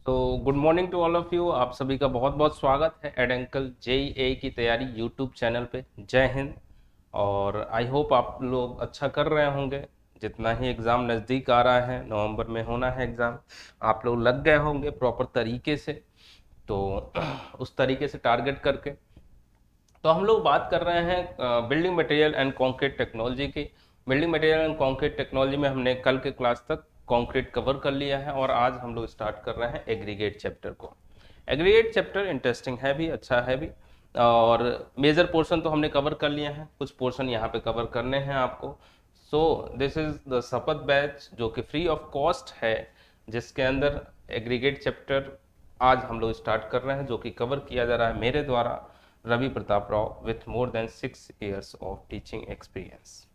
तो good morning to all of you. आप सभी का बहुत बहुत स्वागत है एड अंकल जेईए की तैयारी यूट्यूब चैनल पे। जय हिंद। और आई होप आप लोग अच्छा कर रहे होंगे। जितना ही एग्ज़ाम नज़दीक आ रहा है, नवंबर में होना है एग्ज़ाम, आप लोग लग गए होंगे प्रॉपर तरीके से। तो उस तरीके से टारगेट करके तो हम लोग बात कर रहे हैं building material and concrete technology की। Building material and concrete technology में हमने कल के क्लास तक कंक्रीट कवर कर लिया है और आज हम लोग स्टार्ट कर रहे हैं एग्रीगेट चैप्टर को। एग्रीगेट चैप्टर इंटरेस्टिंग है भी, अच्छा है भी। और मेजर पोर्शन तो हमने कवर कर लिए हैं, कुछ पोर्शन यहाँ पे कवर करने हैं आपको। सो दिस इज द शपथ बैच जो कि फ्री ऑफ कॉस्ट है, जिसके अंदर एग्रीगेट चैप्टर आज हम लोग स्टार्ट कर रहे हैं, जो कि कवर किया जा रहा है मेरे द्वारा, Ravi Pratap Rao, with more than 6 years of teaching experience.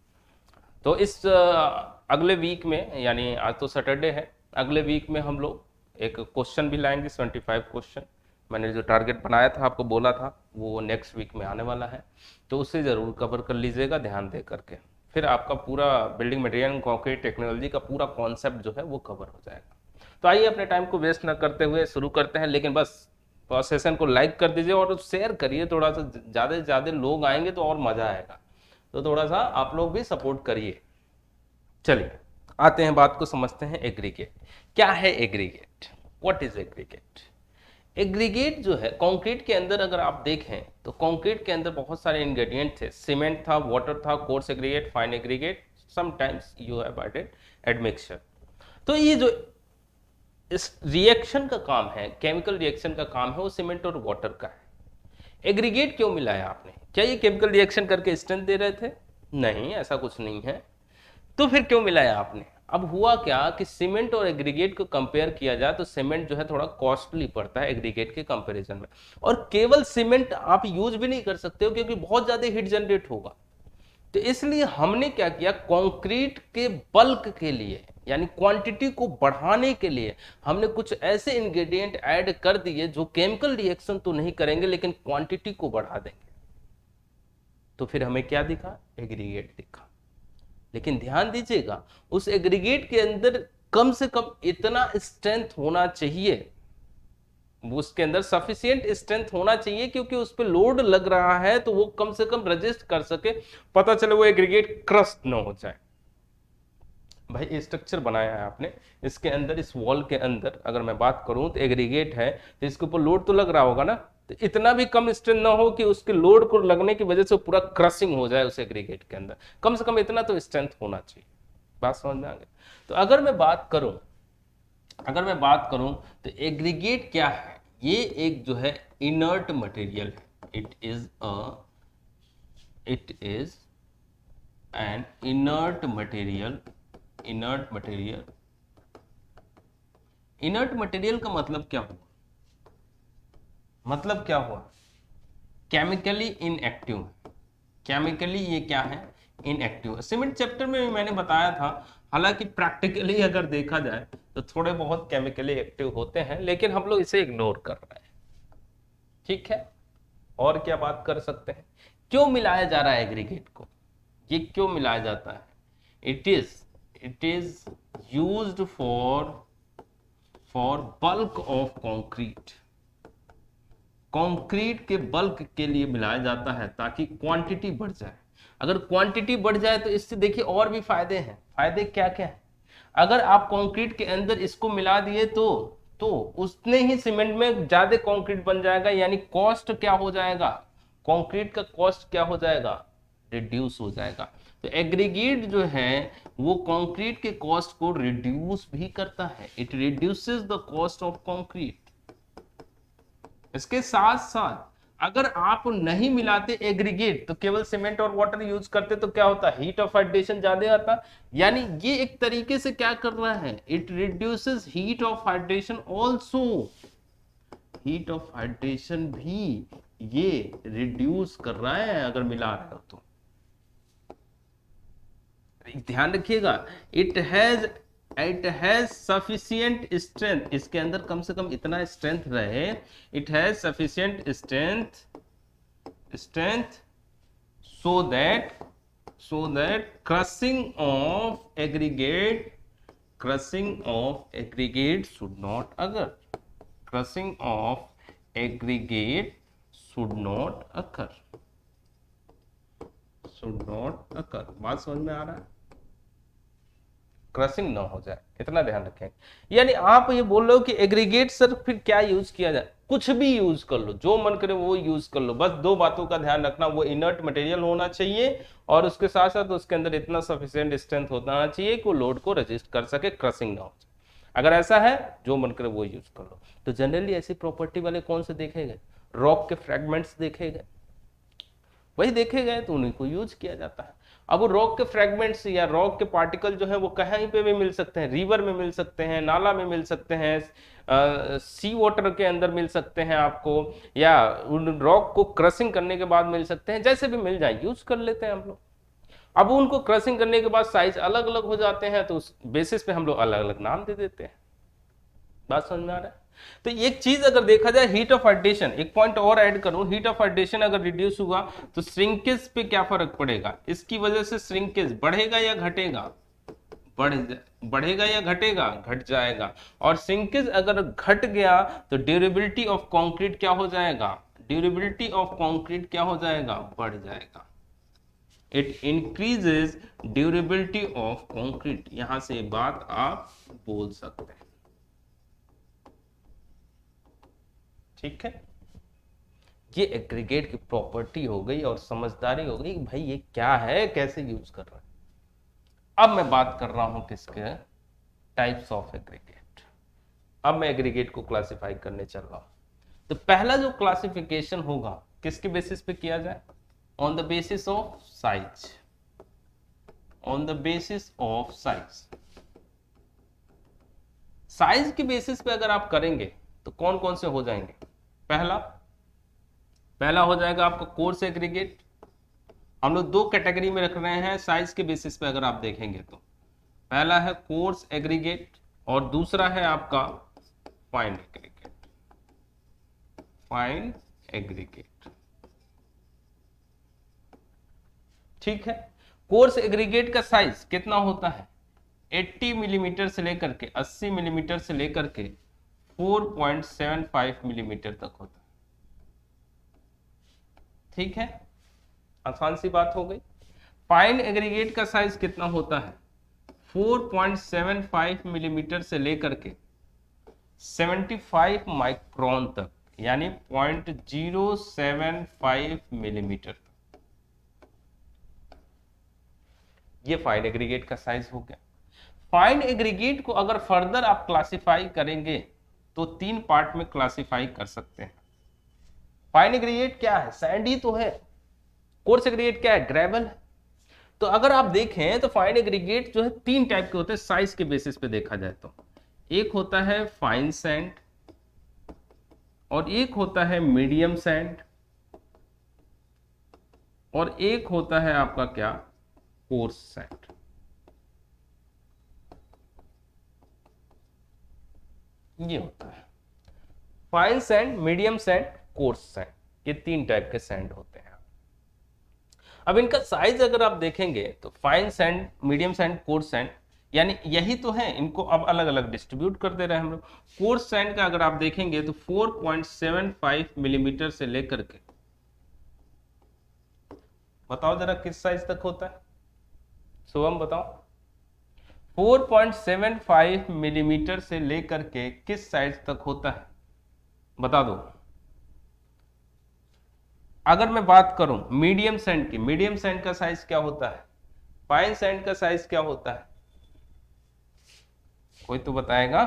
तो इस अगले वीक में, यानी आज तो सैटरडे है, अगले वीक में हम लोग एक क्वेश्चन भी लाएंगे, 25 क्वेश्चन। मैंने जो टारगेट बनाया था, आपको बोला था, वो नेक्स्ट वीक में आने वाला है। तो उसे ज़रूर कवर कर लीजिएगा ध्यान दे करके। फिर आपका पूरा building material and concrete technology का पूरा कॉन्सेप्ट जो है वो कवर हो जाएगा। तो आइए अपने टाइम को वेस्ट ना करते हुए शुरू करते हैं। लेकिन बस सेशन को लाइक कर दीजिए और शेयर करिए, थोड़ा सा ज़्यादा से ज़्यादा लोग आएंगे तो और मज़ा आएगा। तो थोड़ा सा आप लोग भी सपोर्ट करिए। चलिए आते हैं, बात को समझते हैं। एग्रीगेट क्या है? Aggregate, what is aggregate? Aggregate जो है कंक्रीट के अंदर, अगर आप देखें तो कंक्रीट के अंदर बहुत सारे इंग्रेडिएंट थे। सीमेंट था, वाटर था, coarse aggregate, fine aggregate, sometimes you have added admixture. तो ये जो इस रिएक्शन का काम है, केमिकल रिएक्शन का काम है, वो सीमेंट और वाटर का है। एग्रीगेट क्यों मिलाया आपने? क्या ये केमिकल रिएक्शन करके स्ट्रेंथ दे रहे थे? नहीं, ऐसा कुछ नहीं है। तो फिर क्यों मिलाया आपने? अब हुआ क्या कि सीमेंट और एग्रीगेट को कंपेयर किया जाए तो सीमेंट जो है थोड़ा कॉस्टली पड़ता है एग्रीगेट के कंपैरिजन में। और केवल सीमेंट आप यूज भी नहीं कर सकते हो, क्योंकि बहुत ज्यादा हीट जनरेट होगा। तो इसलिए हमने क्या किया, कंक्रीट के बल्क के लिए, यानी क्वांटिटी को बढ़ाने के लिए, हमने कुछ ऐसे इंग्रेडिएंट ऐड कर दिए जो केमिकल रिएक्शन तो नहीं करेंगे लेकिन क्वांटिटी को बढ़ा देंगे। तो फिर हमें क्या दिखा? एग्रीगेट दिखा। लेकिन ध्यान दीजिएगा, उस एग्रीगेट के अंदर कम से कम इतना स्ट्रेंथ होना चाहिए, उसके अंदर सफिशियंट स्ट्रेंथ होना चाहिए, क्योंकि उस पर लोड लग रहा है तो वो कम से कम रजिस्ट कर सके, पता चले वो एग्रीगेट क्रस्ट ना हो जाए। भाई स्ट्रक्चर बनाया है आपने, इसके अंदर, इस वॉल के अंदर अगर मैं बात करूं तो एग्रीगेट है, तो इसके ऊपर लोड तो लग रहा होगा ना। तो इतना भी कम स्ट्रेंथ ना हो कि उसके लोड को लगने की वजह से पूरा क्रशिंग हो जाए उस एग्रीगेट के अंदर। कम से कम इतना तो स्ट्रेंथ होना चाहिए। बात समझ में आ गई? तो अगर मैं बात करूं तो एग्रीगेट क्या है? ये एक जो है इनर्ट मटेरियल है। It is an inert material. Inert material का मतलब क्या हुआ? Chemically inactive. केमिकली ये क्या है? इनएक्टिव। सीमेंट चैप्टर में भी मैंने बताया था, हालांकि प्रैक्टिकली अगर देखा जाए तो थोड़े बहुत केमिकली एक्टिव होते हैं, लेकिन हम लोग इसे इग्नोर कर रहे हैं। ठीक है। और क्या बात कर सकते हैं? क्यों मिलाया जा रहा है एग्रीगेट को? ये क्यों मिलाया जाता है? It is used for bulk of concrete. Concrete के बल्क के लिए मिलाया जाता है ताकि क्वांटिटी बढ़ जाए। अगर क्वांटिटी बढ़ जाए तो इससे देखिए और भी फायदे हैं। फायदे क्या क्या है? अगर आप कंक्रीट के अंदर इसको मिला दिए तो उतने ही सीमेंट में ज्यादा कंक्रीट बन जाएगा, यानी कॉस्ट क्या हो जाएगा? कंक्रीट का कॉस्ट क्या हो जाएगा? रिड्यूस हो जाएगा। तो एग्रीगेट जो है वो कंक्रीट के कॉस्ट को रिड्यूस भी करता है। It reduces the cost of concrete. इसके साथ साथ अगर आप नहीं मिलाते एग्रीगेट, तो केवल सीमेंट और वाटर यूज करते, तो क्या होता? हीट ऑफ हाइड्रेशन ज्यादा आता। यानी ये एक तरीके से क्या कर रहा है? It reduces heat of hydration also. Heat of hydration भी ये रिड्यूस कर रहा है अगर मिला रहे हो तो। ध्यान रखिएगा, इट हैज सफिशियंट स्ट्रेंथ। इसके अंदर कम से कम इतना स्ट्रेंथ रहे। It has sufficient strength so that crushing of aggregate should not occur. Crushing of aggregate should not occur, should not occur. बात समझ में आ रहा है? क्रशिंग ना हो जाए, इतना ध्यान रखेंगे। यानी आप ये बोल रहे हो कि एग्रीगेट सर फिर क्या यूज किया जाए? कुछ भी यूज कर लो, जो मन करे वो यूज कर लो, बस दो बातों का ध्यान रखना, वो इनर्ट मटेरियल होना चाहिए और उसके साथ साथ उसके अंदर इतना सफिशिएंट स्ट्रेंथ होना चाहिए कि वो लोड को रेजिस्ट कर सके, क्रशिंग ना हो जाए। अगर ऐसा है, जो मन करे वो यूज कर लो। तो जनरली ऐसी प्रॉपर्टी वाले कौन से देखे गए? रॉक के फ्रेगमेंट्स देखे गए, वही देखे गए तो उन्हीं को यूज किया जाता है। अब रॉक के फ्रेगमेंट्स या रॉक के पार्टिकल जो है वो कहीं पे भी मिल सकते हैं, रिवर में मिल सकते हैं, नाला में मिल सकते हैं, सी वाटर के अंदर मिल सकते हैं आपको, या उन रॉक को क्रशिंग करने के बाद मिल सकते हैं, जैसे भी मिल जाए यूज कर लेते हैं हम लोग। अब उनको क्रशिंग करने के बाद साइज अलग अलग हो जाते हैं, तो उस बेसिस पे हम लोग अलग अलग नाम दे देते हैं। बात समझ में आ रहा है? तो एक चीज अगर देखा जाए, हीट ऑफ एडिशन, एक पॉइंट और ऐड करूं, हीट ऑफ एडिशन अगर रिड्यूस हुआ तो श्रिंकेज पे क्या फर्क पड़ेगा? इसकी वजह से श्रिंकेज बढ़ेगा या घटेगा? बढ़ेगा या घटेगा? घट जाएगा। और श्रिंकेज अगर घट गया तो ड्यूरेबिलिटी ऑफ कंक्रीट क्या हो जाएगा? ड्यूरेबिलिटी ऑफ कंक्रीट क्या हो जाएगा? बढ़ जाएगा। It increases durability of concrete. यहां से बात आप बोल सकते हैं। ठीक है, ये एग्रीगेट की प्रॉपर्टी हो गई और समझदारी हो गई कि भाई ये क्या है, कैसे यूज कर रहा है। अब मैं बात कर रहा हूं किसके? Types of aggregate. अब मैं एग्रीगेट को क्लासिफाई करने चल रहा हूं। तो पहला जो क्लासिफिकेशन होगा किसके बेसिस पे किया जाए? On the basis of size. On the basis of size. Size के बेसिस पे अगर आप करेंगे तो कौन कौन से हो जाएंगे? पहला हो जाएगा आपका कोर्स एग्रीगेट। हम लोग दो कैटेगरी में रख रहे हैं साइज के बेसिस पे अगर आप देखेंगे तो। पहला है कोर्स एग्रीगेट और दूसरा है आपका फाइन एग्रीगेट। फाइन एग्रीगेट, ठीक है। कोर्स एग्रीगेट का साइज कितना होता है? 80 मिलीमीटर से लेकर के 80 मिलीमीटर से लेकर के 4.75 मिलीमीटर तक होता है। ठीक है, आसान सी बात हो गई। फाइन एग्रीगेट का साइज कितना होता है? 4.75 मिलीमीटर से लेकर के 75 माइक्रोन तक, यानी 0.075 मिलीमीटर तक। ये फाइन एग्रीगेट का साइज हो गया। फाइन एग्रीगेट को अगर फर्दर आप क्लासिफाई करेंगे तो तीन पार्ट में क्लासिफाई कर सकते हैं। फाइन एग्रीगेट क्या है? सैंड ही तो है। कोर्स एग्रीगेट क्या है? ग्रेवल। तो अगर आप देखें तो फाइन एग्रीगेट जो है तीन टाइप के होते हैं साइज के बेसिस पे देखा जाए तो। एक होता है फाइन सैंड और एक होता है मीडियम सैंड और एक होता है आपका क्या? Coarse sand. ये होता है fine sand, medium sand, coarse sand. ये तीन टाइप के सैंड होते हैं। अब इनका साइज अगर आप देखेंगे तो fine sand, medium sand, coarse sand, यानी यही तो है। इनको अब अलग अलग डिस्ट्रीब्यूट कर दे रहे हैं हम लोग। कोर्स सैंड का अगर आप देखेंगे तो 4.75 मिलीमीटर से लेकर के, बताओ जरा किस साइज तक होता है? शुभम बताओ। 4.75 मिलीमीटर से लेकर के किस साइज तक होता है? बता दो। अगर मैं बात करूं मीडियम सैंड की, मीडियम सैंड का साइज क्या होता है? फाइन सैंड का साइज क्या होता है? कोई तो बताएगा।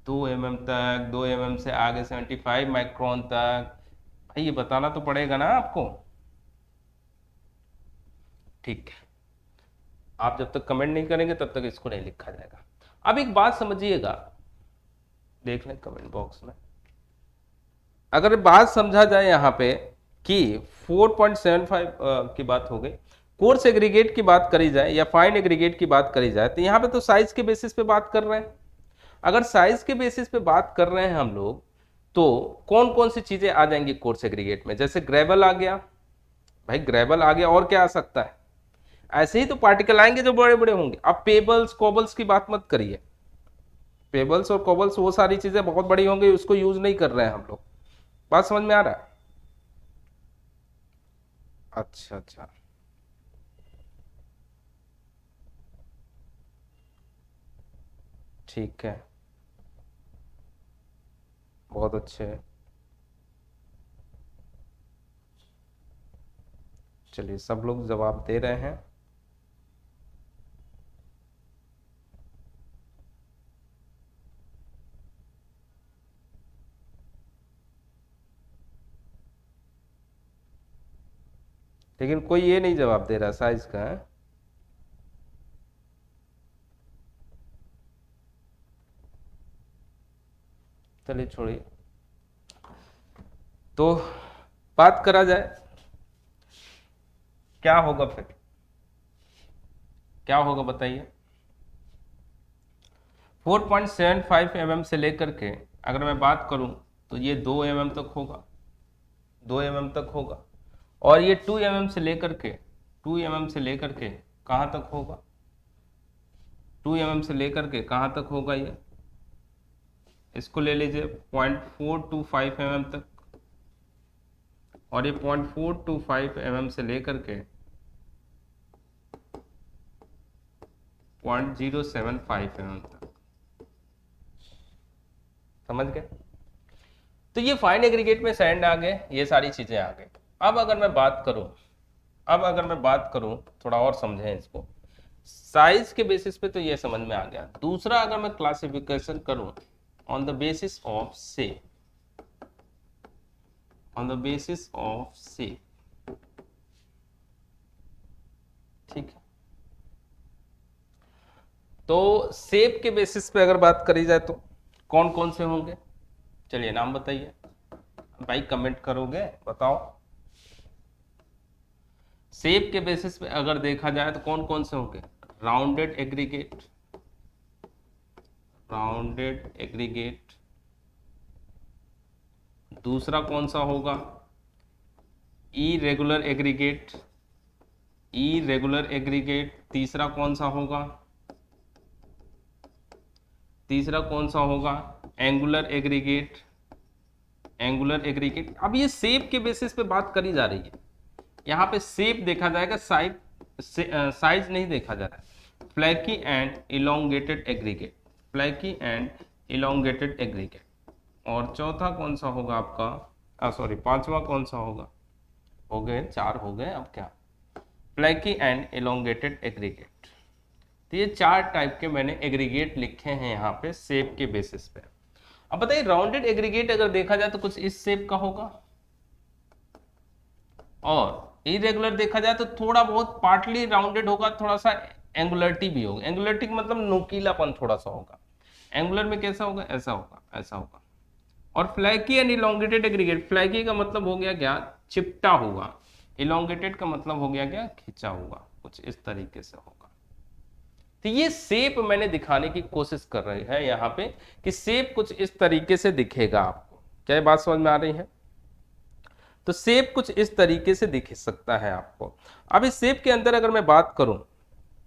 2 mm तक, 2 mm से आगे 75 माइक्रोन तक। भाई ये बताना तो पड़ेगा ना आपको। ठीक है, आप जब तक कमेंट नहीं करेंगे तब तक इसको नहीं लिखा जाएगा। अब एक बात समझिएगा, देख लें कमेंट बॉक्स में। अगर बात समझा जाए यहाँ पे कि 4.75 की बात हो गई, कोर्स एग्रीगेट की बात करी जाए या फाइन एग्रीगेट की बात करी जाए, तो यहाँ पे तो साइज के बेसिस पे बात कर रहे हैं। अगर साइज के बेसिस पे बात कर रहे हैं हम लोग, तो कौन कौन सी चीजें आ जाएंगी कोर्स एग्रीगेट में? जैसे ग्रेवल आ गया, भाई ग्रेवल आ गया, और क्या आ सकता है? ऐसे ही तो पार्टिकल आएंगे जो बड़े बड़े होंगे। अब पेबल्स, कोबल्स की बात मत करिए, पेबल्स और कोबल्स वो सारी चीजें बहुत बड़ी होंगी, उसको यूज नहीं कर रहे हैं हम लोग। बात समझ में आ रहा है? अच्छा अच्छा, ठीक है, बहुत अच्छे है। चलिए सब लोग जवाब दे रहे हैं। लेकिन कोई ये नहीं जवाब दे रहा साइज का है। चलिए छोड़िए। तो बात करा जाए, क्या होगा फिर, क्या होगा बताइए। 4.75 mm से लेकर के अगर मैं बात करूं तो ये 2 mm तक होगा, 2 mm तक होगा। और ये 2 mm से लेकर के, 2 mm से लेकर के कहाँ तक होगा, 2 mm से लेकर के कहाँ तक होगा ये, इसको ले लीजिए 0.425 mm तक। और ये 0.425 mm से लेकर के 0.075 mm तक, समझ गए। तो ये फाइन एग्रीगेट में सैंड आ गए, ये सारी चीजें आ गई। अब अगर मैं बात करूं, अब अगर मैं बात करूं, थोड़ा और समझें इसको, साइज के बेसिस पे तो ये समझ में आ गया। दूसरा अगर मैं क्लासिफिकेशन करूं on the basis of shape, on the basis of shape, ठीक है। तो शेप के बेसिस पे अगर बात करी जाए तो कौन कौन से होंगे, चलिए नाम बताइए भाई, कमेंट करोगे बताओ। शेप के बेसिस पे अगर देखा जाए तो कौन कौन से होंगे, राउंडेड एग्रीगेट, राउंडेड एग्रीगेट। दूसरा कौन सा होगा, इरेगुलर एग्रीगेट, इरेगुलर एग्रीगेट। तीसरा कौन सा होगा, तीसरा कौन सा होगा, एंगुलर एग्रीगेट, एंगुलर एग्रीगेट। अब ये शेप के बेसिस पे बात करी जा रही है, यहाँ पे शेप देखा जाएगा, साइज नहीं देखा जा रहा है। Flaky and elongated aggregate, flaky and elongated aggregate. और चौथा कौन सा होगा आपका, सॉरी पांचवा कौन सा होगा, हो गए 4 हो गए, अब क्या, फ्लैकी एंड इलोंगेटेड एग्रीगेट। तो ये 4 टाइप के मैंने एग्रीगेट लिखे हैं यहाँ पे शेप के बेसिस पे। अब बताइए राउंडेड एग्रीगेट अगर देखा जाए तो कुछ इस शेप का होगा, और इरेगुलर देखा जाए तो थोड़ा बहुत पार्टली राउंडेड होगा, थोड़ा सा एंगुलरिटी भी होगा। एंगुलरिटी का मतलब नुकीलापन थोड़ा सा होगा। एंगुलर में कैसा होगा, ऐसा होगा, ऐसा होगा। और flaky and elongated aggregate, flaky का मतलब हो गया क्या, चिपटा हुआ। इलोंगेटेड का मतलब हो गया क्या, खिंचा हुआ, कुछ इस तरीके से होगा। तो ये शेप मैंने दिखाने की कोशिश कर रही है यहाँ पे कि शेप कुछ इस तरीके से दिखेगा आपको। क्या ये बात समझ में आ रही है? तो शेप कुछ इस तरीके से दिख सकता है आपको। अब इस शेप के अंदर अगर मैं बात करूं,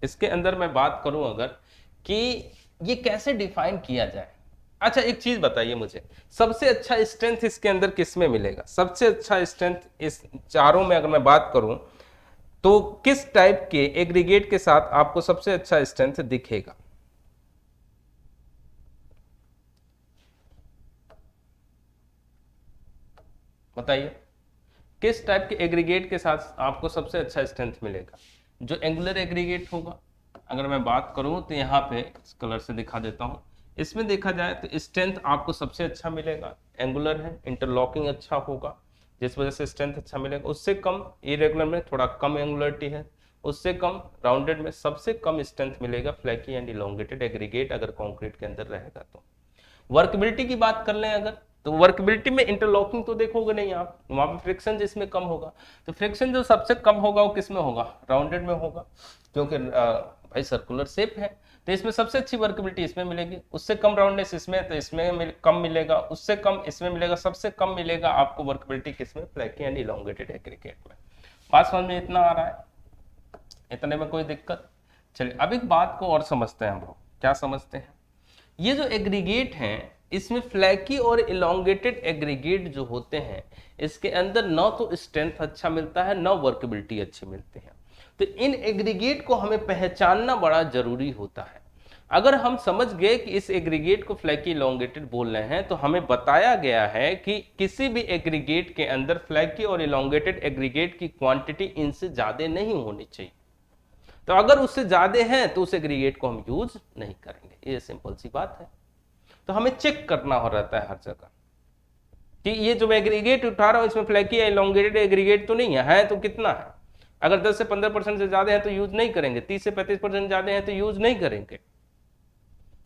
इसके अंदर मैं बात करूं अगर कि ये कैसे डिफाइन किया जाए। अच्छा एक चीज बताइए मुझे, सबसे अच्छा स्ट्रेंथ इसके अंदर किस में मिलेगा, सबसे अच्छा स्ट्रेंथ इस चारों में अगर मैं बात करूं तो किस टाइप के एग्रीगेट के साथ आपको सबसे अच्छा स्ट्रेंथ दिखेगा? बताइए किस टाइप के एग्रीगेट के साथ आपको सबसे अच्छा स्ट्रेंथ मिलेगा? जो एंगुलर एग्रीगेट होगा, अगर मैं बात करूं तो यहाँ पे इस कलर से दिखा देता हूं, इसमें देखा जाए तो स्ट्रेंथ आपको सबसे अच्छा मिलेगा, एंगुलर है, इंटरलॉकिंग अच्छा होगा जिस वजह से स्ट्रेंथ अच्छा मिलेगा। उससे कम इरेगुलर में थोड़ा कम एंगुलरिटी है, उससे कम राउंडेड में सबसे कम स्ट्रेंथ मिलेगा फ्लैकी एंड इलोंगेटेड एग्रीगेट अगर कंक्रीट के अंदर रहेगा तो। वर्कबिलिटी की बात कर लें अगर, तो वर्कबिलिटी में इंटरलॉकिंग तो देखोगे नहीं आप, वहां पे फ्रिक्शन जिसमें कम होगा, तो फ्रिक्शन जो सबसे कम होगा वो किस में होगा, राउंडेड में होगा, क्योंकि भाई सर्कुलर शेप है। तो इसमें सबसे अच्छी वर्कबिलिटी इसमें मिलेगी, उससे कम राउंडनेस इसमें, तो इसमें कम मिलेगा, उससे कम इसमें मिलेगा, सबसे कम मिलेगा आपको वर्कबिलिटी किसमें, फ्लैकी एंड इलोंगेटेड एग्रीगेट में। बात समझ में इतना आ रहा है, इतने में कोई दिक्कत? चलिए अब एक बात को और समझते हैं हम लोग, क्या समझते हैं ये जो एग्रीगेट हैं इसमें फ्लैकी और इलोंगेटेड एग्रीगेट जो होते हैं इसके अंदर न तो स्ट्रेंथ अच्छा मिलता है, न वर्केबिलिटी अच्छी मिलती है। तो इन एग्रीगेट को हमें पहचानना बड़ा जरूरी होता है। अगर हम समझ गए कि इस एग्रीगेट को फ्लैकी इलोंगेटेड बोल रहे हैं, तो हमें बताया गया है कि किसी भी एग्रीगेट के अंदर फ्लैकी और इलोंगेटेड एग्रीगेट की क्वांटिटी इनसे ज्यादा नहीं होनी चाहिए। तो अगर उससे ज्यादा है तो उस एग्रीगेट को हम यूज नहीं करेंगे। ये सिंपल सी बात है। तो हमें चेक करना हो रहता है हर जगह कि ये जो मैं एग्रीगेट उठा रहा हूं इसमें फ्लैकी या इलोंगेटेड एग्रीगेट तो नहीं है तो कितना है। अगर 10 से 15% से ज्यादा है तो यूज नहीं करेंगे, 30 से 35% ज्यादा है तो यूज नहीं करेंगे।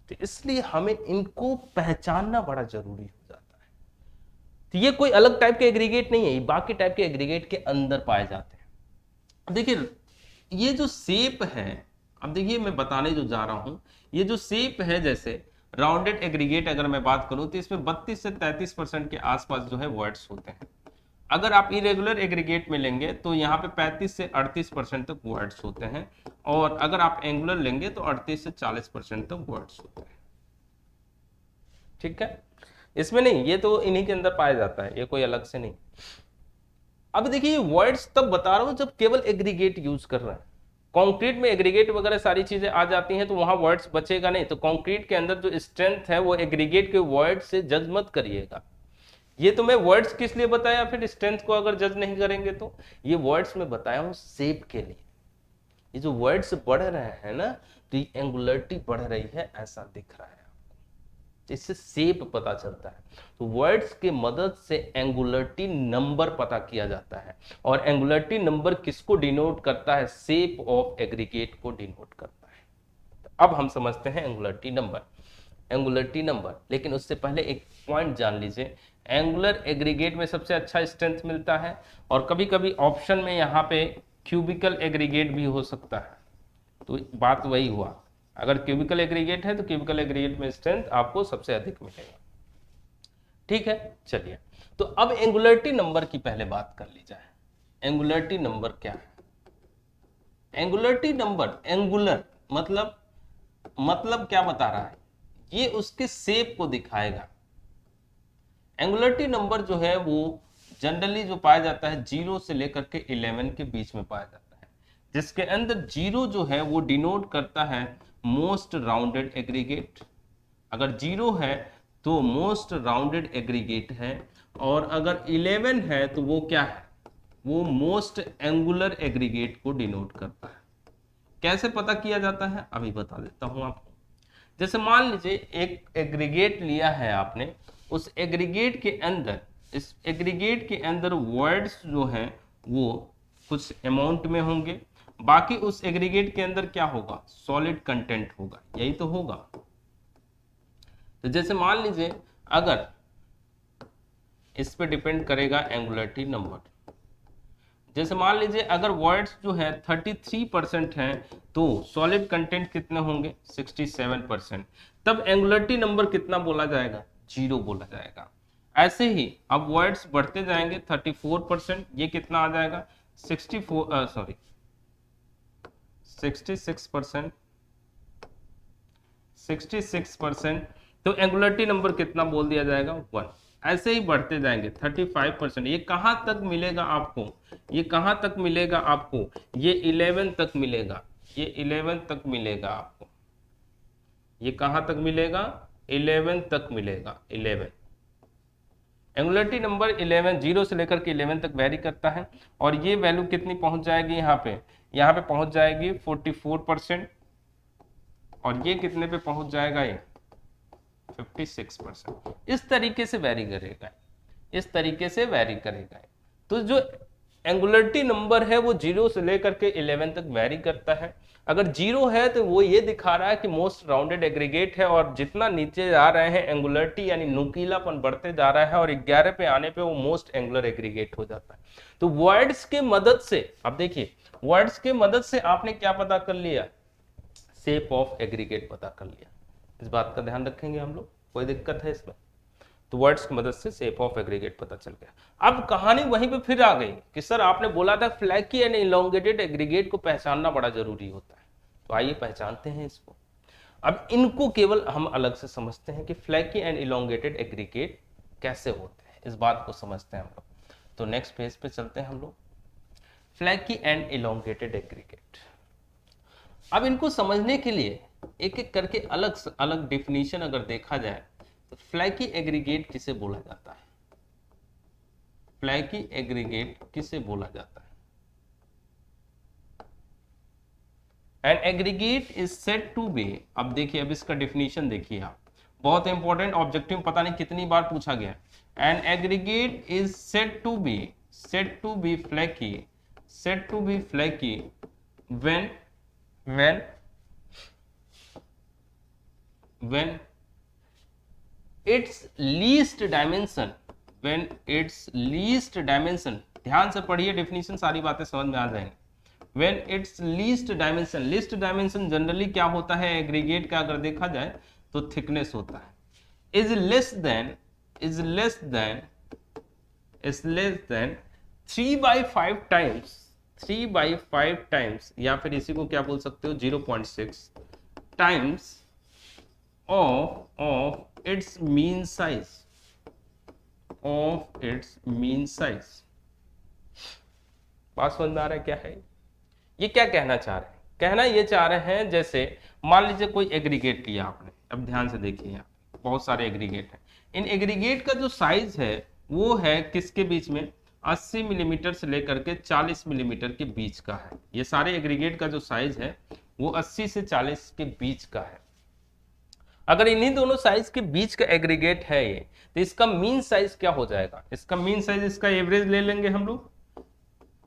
तो इसलिए हमें इनको पहचानना बड़ा जरूरी हो जाता है। तो ये कोई अलग टाइप के एग्रीगेट नहीं है, ये बाकी टाइप के एग्रीगेट के अंदर पाए जाते हैं। देखिए ये जो शेप है, अब देखिए मैं बताने जो जा रहा हूं, ये जो शेप है, जैसे राउंडेड एग्रीगेट अगर मैं बात करूं तो इसमें 32 से 33% के आसपास जो है वर्ड्स होते हैं। अगर आप इरेगुलर एग्रीगेट में लेंगे तो यहाँ पे 35 से 38% तक वर्ड्स होते हैं, और अगर आप एंगुलर लेंगे तो 38 से 40% तक वर्ड्स होते हैं। ठीक है, इसमें नहीं, ये तो इन्हीं के अंदर पाया जाता है, ये कोई अलग से नहीं। अब देखिए वर्ड्स तब बता रहा हूं जब केवल एग्रीगेट यूज कर रहे हैं। कंक्रीट में एग्रीगेट वगैरह सारी चीजें आ जाती हैं तो वहां वर्ड्स बचेगा नहीं। तो कंक्रीट के अंदर जो स्ट्रेंथ है वो एग्रीगेट के वर्ड से जज मत करिएगा। ये तो मैं वर्ड्स किस लिए बताया, फिर स्ट्रेंथ को अगर जज नहीं करेंगे तो ये वर्ड्स में बताया हूं शेप के लिए। ये जो वर्ड्स बढ़ रहे हैं ना, तो ये एंगुलरिटी बढ़ रही है ऐसा दिख रहा है आपको, इससे शेप पता चलता है। तो वर्ड्स के मदद से एंगुलरिटी नंबर पता किया जाता है, और एंगुलरिटी नंबर किसको डिनोट करता है, शेप ऑफ एग्रीगेट को डिनोट करता है। तो अब हम समझते हैं एंगुलरिटी नंबर। एंगुलरिटी नंबर, लेकिन उससे पहले एक पॉइंट जान लीजिए, एंगुलर एग्रीगेट में सबसे अच्छा स्ट्रेंथ मिलता है, और कभी कभी ऑप्शन में यहाँ पे क्यूबिकल एग्रीगेट भी हो सकता है। तो बात वही हुआ, अगर क्यूबिकल एग्रीगेट है तो क्यूबिकल एग्रीगेट में स्ट्रेंथ आपको सबसे अधिक मिलेगा। ठीक है, चलिए तो अब एंगुलरिटी नंबर की पहले बात कर ली जाए। एंगुलरिटी नंबर क्या है? एंगुलरिटी नंबर, एंगुलर मतलब क्या बता रहा है, ये उसके शेप को दिखाएगा। एंगुलरिटी नंबर जो है वो जनरली जो पाया जाता है 0 से लेकर के 11 के बीच में पाया जाता है, जिसके अंदर 0 जो है वो डिनोट करता है मोस्ट राउंडेड एग्रीगेट। अगर 0 है तो मोस्ट राउंडेड एग्रीगेट है, और अगर 11 है तो वो क्या है, वो मोस्ट एंगुलर एग्रीगेट को डिनोट करता है। कैसे पता किया जाता है अभी बता देता हूं आपको। जैसे मान लीजिए एक एग्रीगेट लिया है आपने, उस एग्रीगेट के अंदर, इस एग्रीगेट के अंदर वर्ड्स जो हैं वो कुछ अमाउंट में होंगे, बाकी उस एग्रीगेट के अंदर क्या होगा, सॉलिड कंटेंट होगा, यही तो होगा। तो जैसे मान लीजिए अगर इस पे डिपेंड करेगा एंगुलरिटी नंबर। जैसे मान लीजिए अगर वर्ड्स जो है 33% हैं तो सॉलिड कंटेंट कितने होंगे, 67%। तब एंगुलरिटी नंबर कितना बोला जाएगा, 0 बोला जाएगा। ऐसे ही अब वर्ड्स बढ़ते जाएंगे, 34%, ये कितना आ जाएगा, 66%, 66%। तो एंगुलरिटी नंबर कितना बोल दिया जाएगा, 1। ऐसे ही बढ़ते जाएंगे, 35%। ये कहां तक मिलेगा आपको, ये कहां तक मिलेगा आपको, ये 11 तक मिलेगा, ये 11 तक मिलेगा आपको। ये कहां तक मिलेगा, 11 तक मिलेगा, 11। एंगुलरिटी नंबर 11, 0 से लेकर के 11 तक वेरी करता है, और ये वैल्यू कितनी पहुंच जाएगी, यहाँ पे पहुंच जाएगी 44%, और ये कितने पे पहुंच जाएगा, ये 56%। इस तरीके से वेरी करेगा, इस तरीके से वेरी करेगा। तो जो एंगुलरिटी नंबर है वो 0 से लेकर के 11 तक वेरी करता है। अगर 0 है तो वो ये दिखा रहा है कि मोस्ट राउंडेड एग्रीगेट है, और जितना नीचे जा रहे हैं एंगुलरिटी यानी नुकीलापन बढ़ते जा रहा है, और 11 पे आने पे वो मोस्ट एंगुलर एग्रीगेट हो जाता है। तो वर्ड्स के मदद से, अब देखिए वर्ड्स के मदद से आपने क्या पता कर लिया, शेप ऑफ एग्रीगेट पता कर लिया। इस बात का ध्यान रखेंगे हम लोग, कोई दिक्कत है इसमें? तो वर्ड्स की मदद से शेप ऑफ एग्रीगेट पता चल गया। अब कहानी वहीं पे फिर आ गई कि सर आपने बोला था फ्लैकी एंड इलोंगेटेड एग्रीगेट को पहचानना बड़ा जरूरी होता है, तो आइए पहचानते हैं इसको। अब इनको केवल हम अलग से समझते हैं कि फ्लैकी एंड इलोंगेटेड एग्रीगेट कैसे होते हैं, इस बात को समझते हैं हम लोग। तो नेक्स्ट पेज पे चलते हैं हम लोग, फ्लैकी एंड इलोंगेटेड एग्रीगेट। अब इनको समझने के लिए एक एक करके अलग अलग डिफिनीशन अगर देखा जाए तो फ्लैकी एग्रीगेट किसे बोला जाता है, फ्लैकी एग्रीगेट किसे बोला जाता है। An aggregate is said to be, अब देखिए, अब इसका डिफिनीशन देखिए आप, बहुत इंपॉर्टेंट, ऑब्जेक्टिव पता नहीं कितनी बार पूछा गया। An aggregate is said to be flaky, said to be flaky when its least dimension, when its least dimension, ध्यान से पढ़िए डिफिनीशन, सारी बातें समझ में आ जाएंगी। when its least dimension, least dimension generally क्या होता है एग्रीगेट का अगर देखा जाए तो थिकनेस होता है, is less than 3/5 times, 3/5 times, या फिर इसी को क्या बोल सकते हो 0.6 times of its mean size, of its mean size. बात समझ में आ रहा है क्या है ये, क्या कहना चाह रहे हैं? कहना ये चाह रहे हैं, जैसे मान लीजिए कोई एग्रीगेट लिया आपने, अब ध्यान से देखिए, यहाँ बहुत सारे एग्रीगेट हैं, इन एग्रीगेट का जो साइज है वो है किसके बीच में, 80 मिलीमीटर से लेकर के 40 मिलीमीटर के बीच का है। ये सारे एग्रीगेट का जो साइज है वो 80 से 40 के बीच का है। अगर इन्हीं दोनों साइज के बीच का एग्रीगेट है ये, तो इसका मीन साइज क्या हो जाएगा, इसका मीन साइज, इसका एवरेज ले लेंगे हम लोग,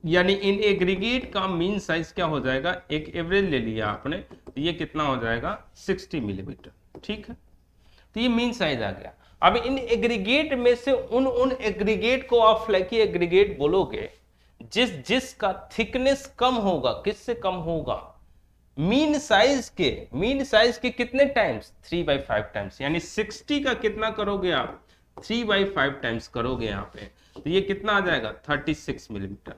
यानी इन एग्रीगेट का मीन साइज क्या हो जाएगा, एक एवरेज ले लिया आपने, तो ये कितना हो जाएगा 60 मिलीमीटर, ठीक है। तो ये मीन साइज आ गया। अब इन एग्रीगेट में से उन एग्रीगेट को आप फ्लैकी एग्रीगेट बोलोगे जिसका थिकनेस कम होगा, किससे कम होगा, मीन साइज के कितने टाइम्स, 3/5 टाइम्स, यानी 60 का कितना करोगे आप, 3/5 टाइम्स करोगे यहाँ पे, तो ये कितना आ जाएगा 36 मिलीमीटर।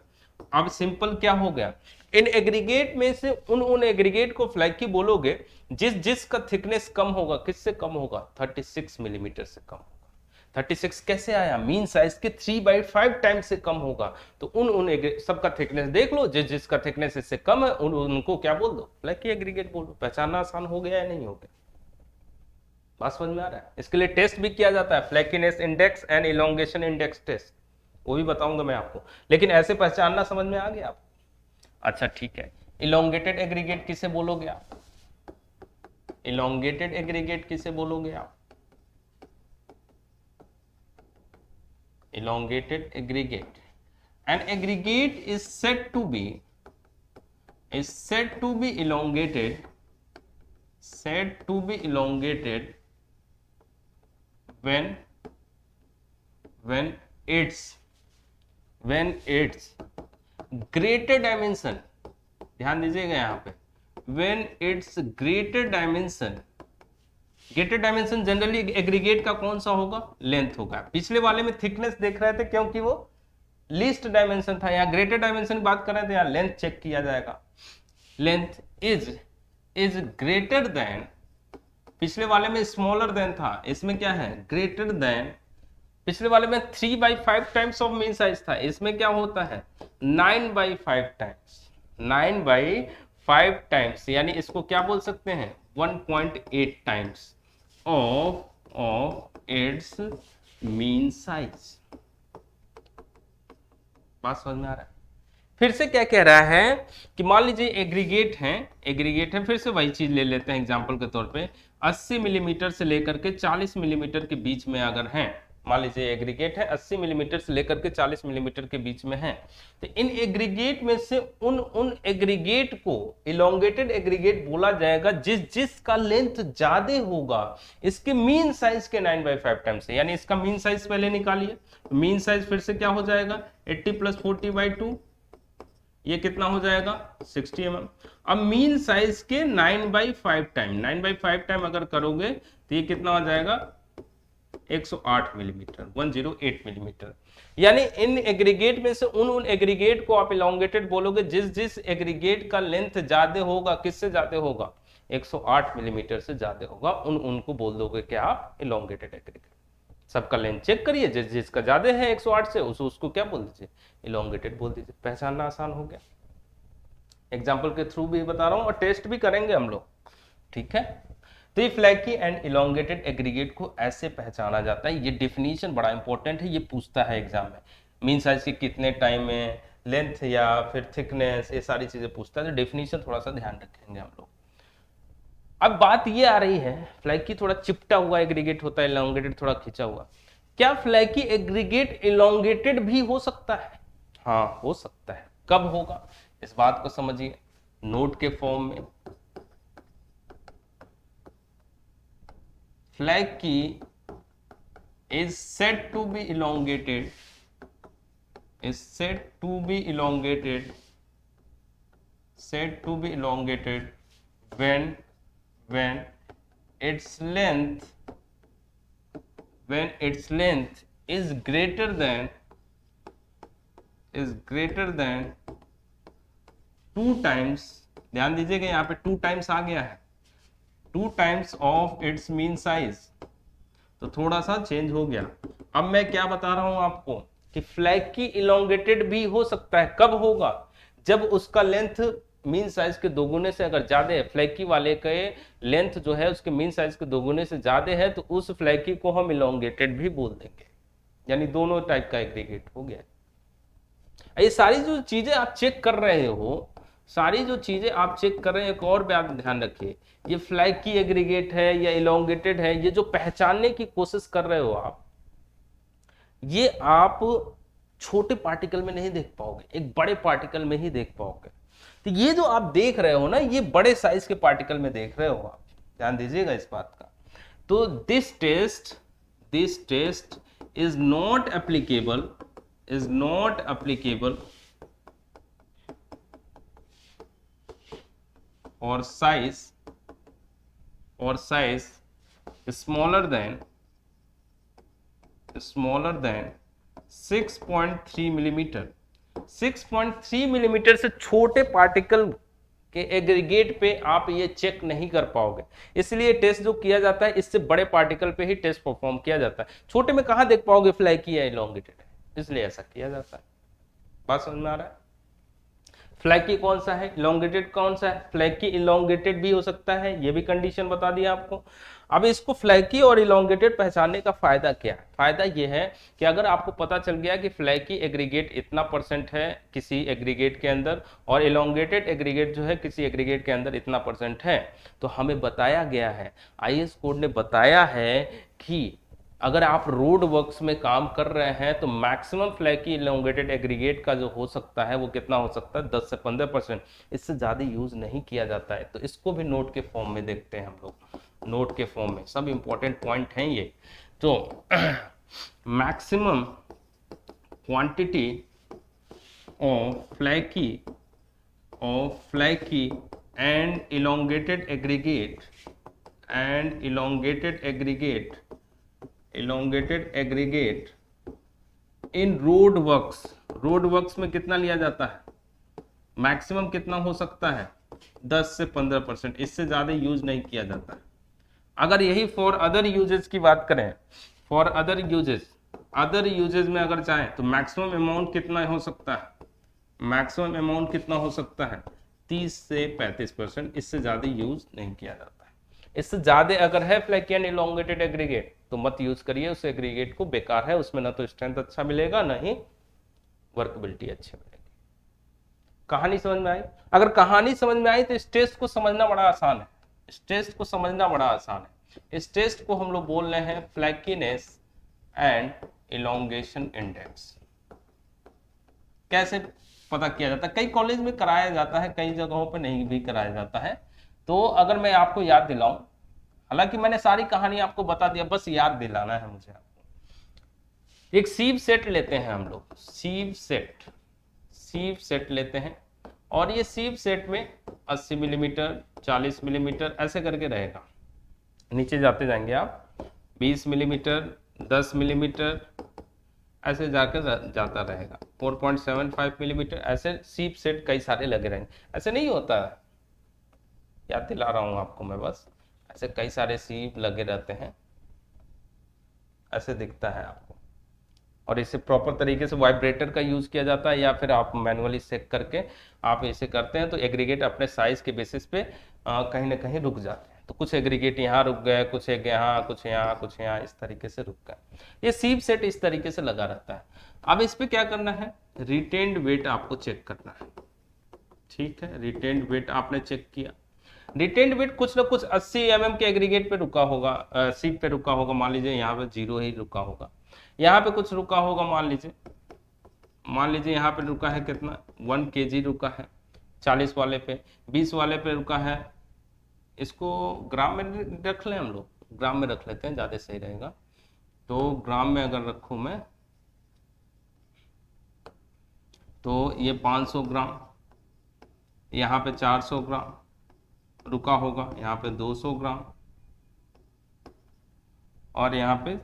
अब सिंपल क्या हो गया, इन एग्रीगेट में से उन एग्रीगेट को फ्लैकी बोलोगे जिसका थिकनेस कम होगा, किससे कम होगा, 36 मिलीमीटर से कम होगा। 36 कैसे आया, मीन साइज के 3/5 टाइम से कम होगा, तो उन सबका थिकनेस देख लो, जिसका थिकनेस इससे कम है उनको क्या बोल दो, फ्लैकी एग्रीगेट बोल दो। पहचानना आसान हो गया या नहीं हो गया, बात समझ में आ रहा है। इसके लिए टेस्ट भी किया जाता है, flakiness index and elongation index test, वो भी बताऊंगा मैं आपको, लेकिन ऐसे पहचानना समझ में आ गया आपको। अच्छा ठीक है, इलोंगेटेड एग्रीगेट किसे बोलोगे आप, इलोंगेटेड एग्रीगेट किसे बोलोगे आप, elongated aggregate, N aggregate is said to be elongated, when its greater dimension, ध्यान दीजिएगा यहाँ पे, when its greater dimension generally aggregate का कौन सा होगा, लेंथ होगा। पिछले वाले में थिकनेस देख रहे थे क्योंकि वो लीस्ट डायमेंशन था, यहाँ ग्रेटर डायमेंशन की बात कर रहे थे, यहाँ लेंथ चेक किया जाएगा। लेंथ इज ग्रेटर देन, पिछले वाले में स्मॉलर देन था, इसमें क्या है ग्रेटर देन, पिछले वाले में 3/5 टाइम्स ऑफ मीन साइज था, इसमें क्या होता है 9/5 टाइम्स, 9/5 टाइम्स, यानी इसको क्या बोल सकते हैं 1.8 times of its mean size. बात समझ में आ रहा है। फिर से क्या कह रहा है कि मान लीजिए एग्रीगेट है, फिर से वही चीज ले लेते हैं एग्जांपल के तौर पे, 80 मिलीमीटर से लेकर के 40 मिलीमीटर के बीच में अगर है, मान लीजिए एग्रीगेट है 80 मिलीमीटर से लेकर के 40 मिलीमीटर के बीच में है, तो इन एग्रीगेट में से उन एग्रीगेट को इलोंगेटेड एग्रीगेट बोला जाएगा जिसका लेंथ ज्यादा होगा इसके मीन साइज के 9/5 टाइम से। यानी इसका मीन साइज पहले निकालिए, मीन साइज फिर से क्या हो जाएगा 80 + 40/2, ये कितना हो जाएगा 60 mm। अब मीन साइज के 9/5 टाइम, 9/5 टाइम अगर करोगे तो ये कितना हो जाएगा 108 मिलीमीटर, 108 मिलीमीटर। यानी इन एग्रीगेट में से उन एग्रीगेट को आप इलोंगेटेड बोलोगे जिस एग्रीगेट का लेंथ ज्यादा होगा, किससे ज्यादा होगा, 108 मिलीमीटर से ज्यादा होगा, उनको बोल दोगे कि आप इलोंगेटेड एग्रीगेट। सबका लेंथ चेक करिए, जिसका ज्यादा है 108 से उसको क्या बोल दीजिए, इलोंगेटेड बोल दीजिए। पहचानना आसान हो गया। एग्जाम्पल के थ्रू भी बता रहा हूं और टेस्ट भी करेंगे हम लोग, ठीक है। तो ये फ्लैकी एंड इलोंगेटेड एग्रीगेट को ऐसे पहचाना जाता है। ये डिफिनीशन बड़ा इंपॉर्टेंट है, ये पूछता है एग्जाम में। मीन साइज के कितने टाइम में, लेंथ या फिर थिकनेस, ये सारी चीजें पूछता है। तो डेफिनेशन थोड़ा सा ध्यान रखेंगे हम लोग। अब बात ये आ रही है, फ्लैकी थोड़ा चिपटा हुआ एग्रीगेट होता है, इलोंगेटेड थोड़ा खिंचा हुआ। क्या फ्लैकी एग्रीगेट इलोंगेटेड भी हो सकता है? हाँ, हो सकता है। कब होगा, इस बात को समझिए। नोट के फॉर्म में flaky is said to be elongated, is said to be elongated, said to be elongated when its length, when its length is greater than 2 times, ध्यान दीजिएगा यहाँ पे 2 टाइम्स आ गया है, 2 times of its mean size. तो थोड़ा सा change हो गया। अब मैं क्या बता रहा हूं आपको कि फ्लैकी इलोंगेटेड भी हो सकता है। कब होगा, जब उसका लेंथ मीन साइज के दोगुने से अगर ज्यादा है, फ्लैकी वाले के लेंथ जो है उसके मीन साइज के दोगुने से ज्यादा है, तो उस फ्लैकी को हम इलोंगेटेड भी बोल देंगे। यानी दोनों टाइप का एग्रीगेट हो गया। ये सारी जो चीजें आप चेक कर रहे हो, सारी जो चीजें आप चेक कर रहे हैं, एक और बात ध्यान रखिए, ये फ्लैकी एग्रीगेट है या इलोंगेटेड है, ये जो पहचानने की कोशिश कर रहे हो आप, ये आप छोटे पार्टिकल में नहीं देख पाओगे, एक बड़े पार्टिकल में ही देख पाओगे। तो ये जो आप देख रहे हो ना, ये बड़े साइज के पार्टिकल में देख रहे हो आप, ध्यान दीजिएगा इस बात का। तो this test is not applicable or size smaller than 6.3 millimetre. 6.3 millimetre से छोटे पार्टिकल के एग्रीगेट पे आप ये चेक नहीं कर पाओगे। इसलिए टेस्ट जो किया जाता है, इससे बड़े पार्टिकल पे ही टेस्ट परफॉर्म किया जाता है। छोटे में कहां देख पाओगे फ्लैकी या इलोंगेटेड है, इसलिए ऐसा किया जाता है। बात समझ में आ रहा है? फ्लैकी कौन सा है, इलोंगेटेड कौन सा है? फ्लैकी इलोंगेटेड भी हो सकता है, ये भी कंडीशन बता दिया आपको। अब इसको फ्लैकी और इलोंगेटेड पहचानने का फायदा क्या है? फायदा ये है कि अगर आपको पता चल गया कि फ्लैकी एग्रीगेट इतना % है किसी एग्रीगेट के अंदर, और इलोंगेटेड एग्रीगेट जो है किसी एग्रीगेट के अंदर इतना % है, तो हमें बताया गया है, आईएस कोड ने बताया है कि अगर आप रोड वर्क्स में काम कर रहे हैं तो मैक्सिमम फ्लैकी इलोंगेटेड एग्रीगेट का जो हो सकता है वो कितना हो सकता है, 10 से 15%। इससे ज़्यादा यूज़ नहीं किया जाता है। तो इसको भी नोट के फॉर्म में देखते हैं हम लोग, नोट के फॉर्म में सब इंपॉर्टेंट पॉइंट हैं ये। तो maximum quantity of flaky and elongated aggregate in road works में कितना लिया जाता है, मैक्सिमम कितना हो सकता है, 10 से 15%। इससे ज्यादा यूज नहीं किया जाता है। अगर यही फॉर अदर यूजेस की बात करें, फॉर अदर यूजेस में अगर चाहें तो मैक्सिमम अमाउंट कितना हो सकता है, मैक्सिमम अमाउंट कितना हो सकता है, 30 से 35%। इससे ज्यादा यूज नहीं किया जाता है। इससे ज्यादा अगर है फ्लैकी एंड इलोंगेटेड एग्रीगेट तो मत यूज करिए उस एग्रीगेट को, बेकार है। उसमें ना तो स्ट्रेंथ अच्छा मिलेगा, ना ही वर्कबिलिटी अच्छी मिलेगी। कहानी समझ में आई? अगर कहानी समझ में आई तो इस टेस्ट को समझना बड़ा आसान है। इस टेस्ट को हम लोग बोल रहे हैं फ्लैकीनेस एंड इलोंगेशन इंडेक्स। कैसे पता किया जाता है? कई कॉलेज में कराया जाता है, कई जगहों पर नहीं भी कराया जाता है। तो अगर मैं आपको याद दिलाऊं, हालांकि मैंने सारी कहानी आपको बता दिया, बस याद दिलाना है मुझे आपको। एक सीव सेट लेते हैं हम लोग, सीव सेट लेते हैं, और ये सीव सेट में 80 मिलीमीटर, 40 मिलीमीटर ऐसे करके रहेगा। नीचे जाते जाएंगे आप, 20 मिलीमीटर, 10 मिलीमीटर ऐसे जाकर जाता रहेगा, 4.75 मिलीमीटर, ऐसे सीव सेट कई सारे लगे रहेंगे। ऐसे नहीं होता है, याद दिला रहा हूँ आपको मैं बस। ऐसे कई सारे सीप लगे रहते हैं, ऐसे दिखता है आपको, और इसे प्रॉपर तरीके से वाइब्रेटर का यूज़ किया जाता है, या फिर आप मैनुअली चेक करके आप इसे करते हैं तो एग्रीगेट अपने साइज के बेसिस पे कहीं ना कहीं रुक जाते हैं। तो कुछ एग्रीगेट यहाँ रुक गए, कुछ एक यहाँ, कुछ यहाँ, कुछ यहाँ, इस तरीके से रुक गए। ये सीप सेट इस तरीके से लगा रहता है। अब इस पे क्या करना है, रिटेन्ड वेट आपको चेक करना है। ठीक है, रिटेन्ड वेट आपने चेक किया। रिटेन्ड वेट कुछ ना कुछ 80 mm के एग्रीगेट पे रुका होगा, सीट पे रुका होगा। मान लीजिए यहाँ पे 0 ही रुका होगा, यहाँ पे कुछ रुका होगा, मान लीजिए यहाँ पे रुका है कितना, 1 kg रुका है। 40 वाले पे, 20 वाले पे रुका है, इसको ग्राम में रख लें हम लोग, ग्राम में रख लेते हैं, ज़्यादा सही रहेगा। तो ग्राम में अगर रखूँ मैं तो ये 500 ग्राम, यहाँ पे 400 ग्राम रुका होगा, यहाँ पे 200 ग्राम, और यहाँ पे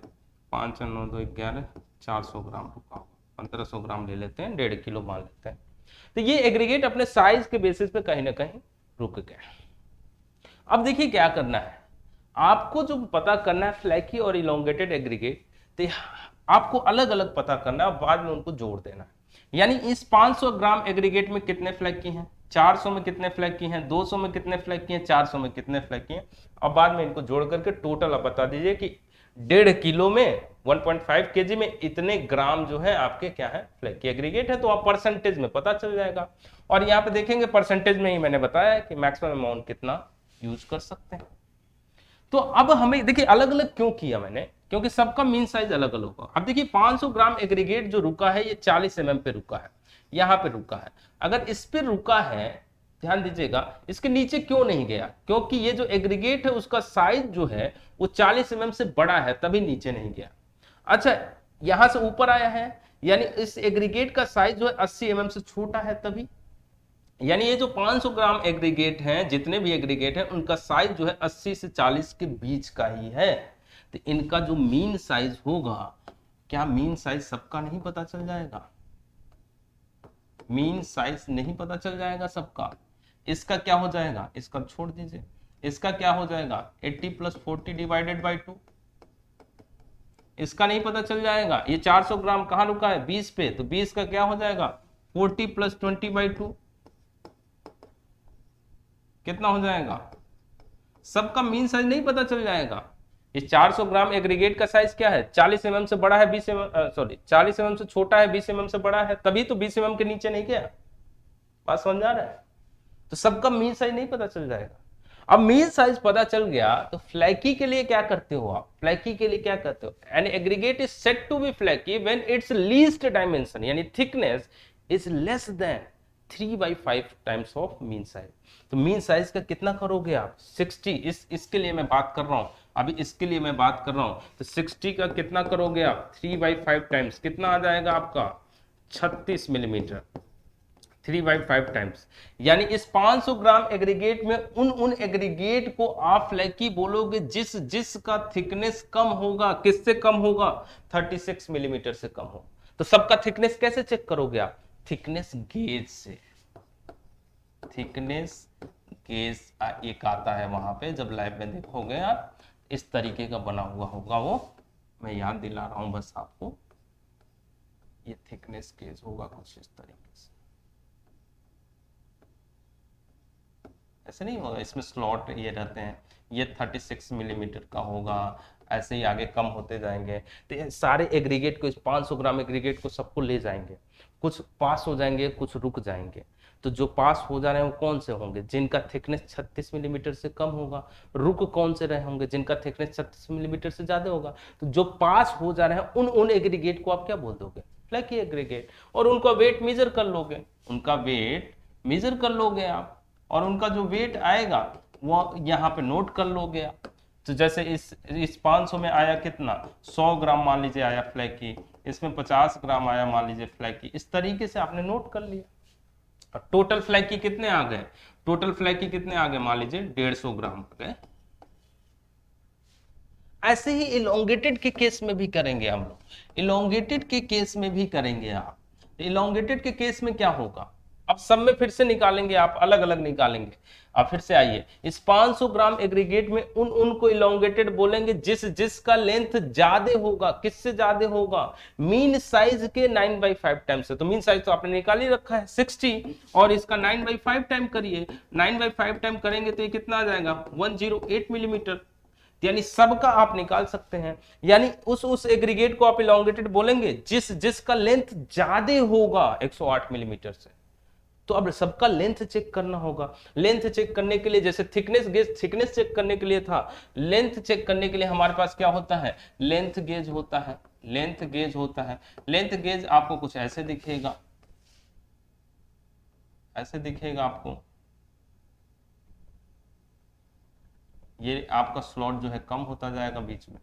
5 9 2 11 400 ग्राम रुका होगा। 1500 ग्राम ले लेते हैं, 1.5 किलो मान लेते हैं। तो ये एग्रीगेट अपने साइज के बेसिस पे कहीं ना कहीं रुक गया। अब देखिए क्या करना है आपको, जो पता करना है फ्लैकी और इलोंगेटेड एग्रीगेट, तो आपको अलग अलग पता करना है और बाद में उनको जोड़ देना है। यानी इस 500 ग्राम एग्रीगेट में कितने फ्लैकी हैं, 400 में कितने फ्लैकी हैं, 200 में कितने फ्लैकी हैं, 400 में कितने फ्लैकी हैं, और बाद में इनको जोड़ करके टोटल आप बता दीजिए कि 1.5 किलो में 1.5 kg में इतने ग्राम जो है आपके क्या है, फ्लैकी एग्रीगेट है। तो आप परसेंटेज में पता चल जाएगा। और यहाँ पे देखेंगे परसेंटेज में ही मैंने बताया है कि मैक्सिमम अमाउंट कितना यूज कर सकते हैं। तो अब हमें देखिए अलग अलग क्यों किया मैंने, क्योंकि सबका मीन साइज अलग अलग होगा। अब देखिए 500 ग्राम एग्रीगेट जो रुका है ये 40 mm पे रुका है, यहाँ पे रुका है। अगर इस पे रुका है, ध्यान दीजिएगा, इसके नीचे क्यों नहीं गया, क्योंकि ये जो एग्रीगेट है उसका साइज जो है वो 40 mm से बड़ा है, तभी नीचे नहीं गया। अच्छा, यहां से ऊपर आया है, यानी इस एग्रीगेट का साइज जो है 80 mm से छोटा है, तभी। यानी ये जो 500 ग्राम एग्रीगेट हैं, जितने भी एग्रीगेट हैं, उनका साइज जो है 80 से 40 के बीच का ही है। तो इनका जो मीन साइज होगा, क्या मीन साइज सबका नहीं पता चल जाएगा? मीन साइज नहीं पता चल जाएगा सबका। इसका क्या हो जाएगा, इसका छोड़ दीजिए, इसका क्या हो जाएगा 80 + 40 डिवाइडेड बाई 2। इसका नहीं पता चल जाएगा। ये 400 ग्राम कहाँ रुका है, 20 पे, तो 20 का क्या हो जाएगा 40 + 20/2, कितना हो जाएगा? सबका मीन साइज नहीं पता चल जाएगा। इस 400 ग्राम एग्रीगेट का साइज क्या है, 40 mm से बड़ा है, 20 mm, सॉरी 40 mm से छोटा है, 20 mm से बड़ा है, तभी तो 20 mm के नीचे नहीं गया। बात समझ आ रहा है? तो सबका मीन साइज नहीं पता चल जाएगा। अब मीन साइज पता चल गया तो फ्लैकी के लिए क्या करते हो आप, फ्लैकी के लिए क्या करते हो, an aggregate is said to be flaky when its least dimension यानी thickness is less than 3/5 times of mean size. तो मीन साइज का कितना करोगे आप, 60। इसके लिए मैं बात कर रहा हूं, अभी इसके लिए मैं बात कर रहा हूं। तो 60 का कितना करोगे आप, 3/5 टाइम्स, कितना आ जाएगा आपका 36 मिलीमीटर, 3/5 टाइम्स। यानी इस 500 ग्राम एग्रीगेट में उन एग्रीगेट को आप फ्लैकी बोलोगे जिसका थिकनेस कम होगा। किससे कम होगा, 36 मिलीमीटर से कम हो। तो सबका थिकनेस कैसे चेक करोगे आप, थिकनेस गेज से। थिकनेस गेज एक आता है वहां पे, जब लैब में देखोगे आप, इस तरीके का बना हुआ होगा वो, मैं याद दिला रहा हूं बस आपको। ये थिकनेस गेज होगा कुछ इस तरीके से, ऐसे नहीं होगा, इसमें स्लॉट ये रहते हैं। ये 36 मिलीमीटर का होगा, ऐसे ही आगे कम होते जाएंगे। तो ये सारे एग्रीगेट को, इस 500 ग्राम एग्रीगेट को सबको ले जाएंगे, कुछ पास हो जाएंगे, कुछ रुक जाएंगे। तो जो पास हो जा रहे हैं वो कौन से होंगे, जिनका थिकनेस 36 मिलीमीटर से कम होगा। रुक कौन से रहे होंगे, जिनका थिकनेस 36 मिलीमीटर से ज्यादा होगा। तो जो पास हो जा रहे हैं उन एग्रीगेट को आप क्या बोल दोगे, फ्लैकी एग्रीगेट। और उनका वेट मेजर कर लोगे, उनका वेट मेजर कर लोगे आप, और उनका जो वेट आएगा वो यहाँ पे नोट कर लोगे आप। तो जैसे इस 500 में आया कितना, 100 ग्राम मान लीजिए आया फ्लैकी, इसमें 50 ग्राम आया मान लीजिए फ्लैकी। इस तरीके से आपने नोट कर लिया। टोटल फ्लैकी कितने आ गए, टोटल फ्लैकी कितने आ गए, मान लीजिए 150 ग्राम आ गए। ऐसे ही इलोंगेटेड के केस में भी करेंगे हम लोग, इलोंगेटेड के केस में भी करेंगे आप। इलोंगेटेड के केस में क्या होगा, अब सब में फिर से निकालेंगे आप, अलग अलग निकालेंगे। अब फिर से आइए, इस 500 ग्राम एग्रीगेट में उनको इलोंगेटेड बोलेंगे जिसका लेंथ ज्यादा होगा। किससे ज्यादा होगा? मीन साइज के 9/5 टाइम से। तो मीन साइज तो आपने निकाल ही रखा है 60, और इसका 9/5 टाइम करिए, 9/5 टाइम करेंगे तो ये कितना आ जाएगा? 108 मिलीमीटर। यानी सबका आप निकाल सकते हैं, यानी उस एग्रीगेट को आप इलोंगेटेड बोलेंगे जिसका लेंथ ज्यादा होगा 108 मिलीमीटर से। तो अब सबका लेंथ चेक करना होगा। लेंथ चेक करने के लिए जैसे थिकनेस गेज, थिकनेस चेक करने के लिए था, लेंथ चेक करने के लिए हमारे पास क्या होता है? लेंथ गेज होता है। लेंथ गेज होता है। लेंथ गेज आपको कुछ ऐसे दिखेगा, ऐसे दिखेगा आपको। ये आपका स्लॉट जो है कम होता जाएगा बीच में,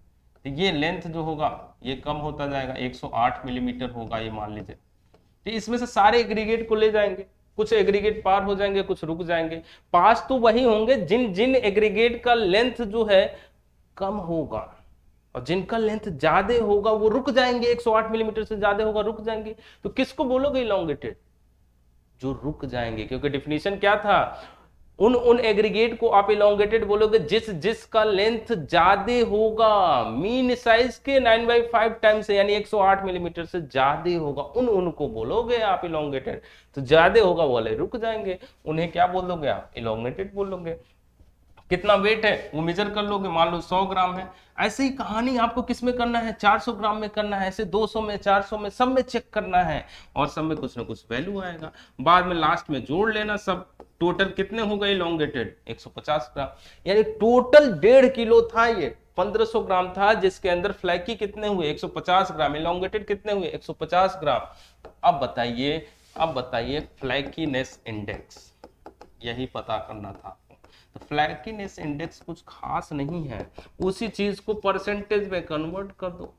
तो ये लेंथ जो होगा ये कम होता जाएगा, 108 मिलीमीटर होगा ये मान लीजिए। तो इसमें से सारे एग्रीगेट को ले जाएंगे, कुछ एग्रीगेट पार हो जाएंगे, कुछ रुक जाएंगे। पास तो वही होंगे जिन जिन एग्रीगेट का लेंथ जो है कम होगा, और जिनका लेंथ ज्यादा होगा वो रुक जाएंगे, 108 मिलीमीटर से ज्यादा होगा रुक जाएंगे। तो किसको बोलोगे इलोंगेटेड? जो रुक जाएंगे, क्योंकि डिफिनीशन क्या था? उन एग्रीगेट को आप इलोंगेटेड बोलोगे जिसका लेंथ ज्यादा होगा, मीन साइज के 9/5 टाइम से, यानी 108 मिलीमीटर से ज्यादा होगा, उनको बोलोगे आप इलोंगेटेड। तो ज्यादा होगा वो वाले रुक जाएंगे, उन्हें क्या बोल दोगे आप? इलोंगेटेड बोलोगे। कितना वेट है वो मेजर कर लोगे, मान लो 100 ग्राम है। ऐसे ही कहानी आपको किस में करना है? 400 ग्राम में करना है, ऐसे 200 में, 400 में, सब में चेक करना है, और सब में कुछ ना कुछ वैल्यू आएगा। बाद में लास्ट में जोड़ लेना सब। टोटल कितने हो गए इलोंगेटेड? 150 ग्राम। यानी टोटल 1.5 किलो था ये, 1500 ग्राम था, जिसके अंदर फ्लैकी कितने हुए? 150 ग्राम। इलोंगेटेड कितने हुए? 150 ग्राम। अब बताइए फ्लैकीनेस इंडेक्स, यही पता करना था। तो फ्लैकीनेस इंडेक्स कुछ खास नहीं है, उसी चीज को परसेंटेज में कन्वर्ट कर दो।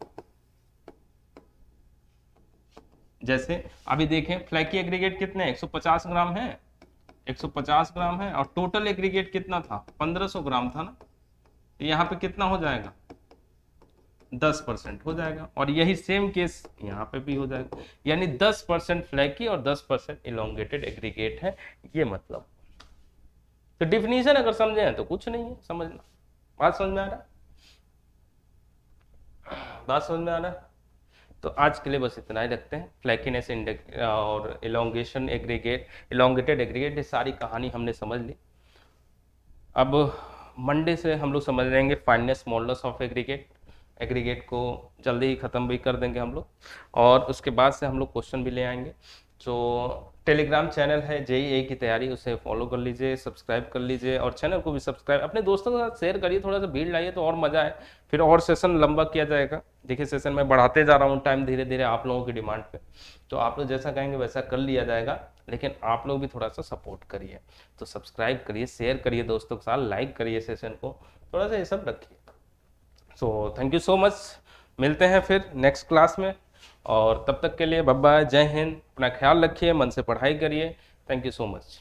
जैसे अभी देखें, फ्लैकी एग्रीगेट कितने? 150 ग्राम है, 150 ग्राम है, और टोटल एग्रीगेट कितना था? 1500 ग्राम था ना। तो यहाँ पे कितना हो जाएगा? 10% हो जाएगा, और यही सेम केस यहाँ पे भी हो जाएगा। यानी 10% फ्लैकी और 10% इलोंगेटेड एग्रीगेट है, ये मतलब। तो डिफिनीशन अगर समझे हैं तो कुछ नहीं है समझना। बात समझ में आ रहा है? बात समझ में आ रहा है? तो आज के लिए बस इतना ही रखते हैं। फ्लैकीनेस इंडेक्स और इलोंगेशन एग्रीगेट, इलोंगेटेड एग्रीगेट, ये सारी कहानी हमने समझ ली। अब मंडे से हम लोग समझ लेंगे fineness modulus of aggregate. Aggregate को जल्दी ही ख़त्म भी कर देंगे हम लोग, और उसके बाद से हम लोग क्वेश्चन भी ले आएंगे। जो टेलीग्राम चैनल है जेईई की तैयारी, उसे फॉलो कर लीजिए, सब्सक्राइब कर लीजिए, और चैनल को भी सब्सक्राइब अपने दोस्तों के साथ शेयर करिए, थोड़ा सा भीड़ लाइए तो और मज़ा आए। फिर और सेशन लंबा किया जाएगा। देखिए सेशन में बढ़ाते जा रहा हूँ टाइम धीरे धीरे आप लोगों की डिमांड पे, तो आप लोग जैसा कहेंगे वैसा कर लिया जाएगा, लेकिन आप लोग भी थोड़ा सा सपोर्ट करिए। तो सब्सक्राइब करिए, शेयर करिए दोस्तों के साथ, लाइक करिए सेशन को, थोड़ा सा ये सब रखिए। So thank you so much, मिलते हैं फिर नेक्स्ट क्लास में, और तब तक के लिए बाय बाय, जय हिंद, अपना ख्याल रखिए, मन से पढ़ाई करिए। Thank you so much.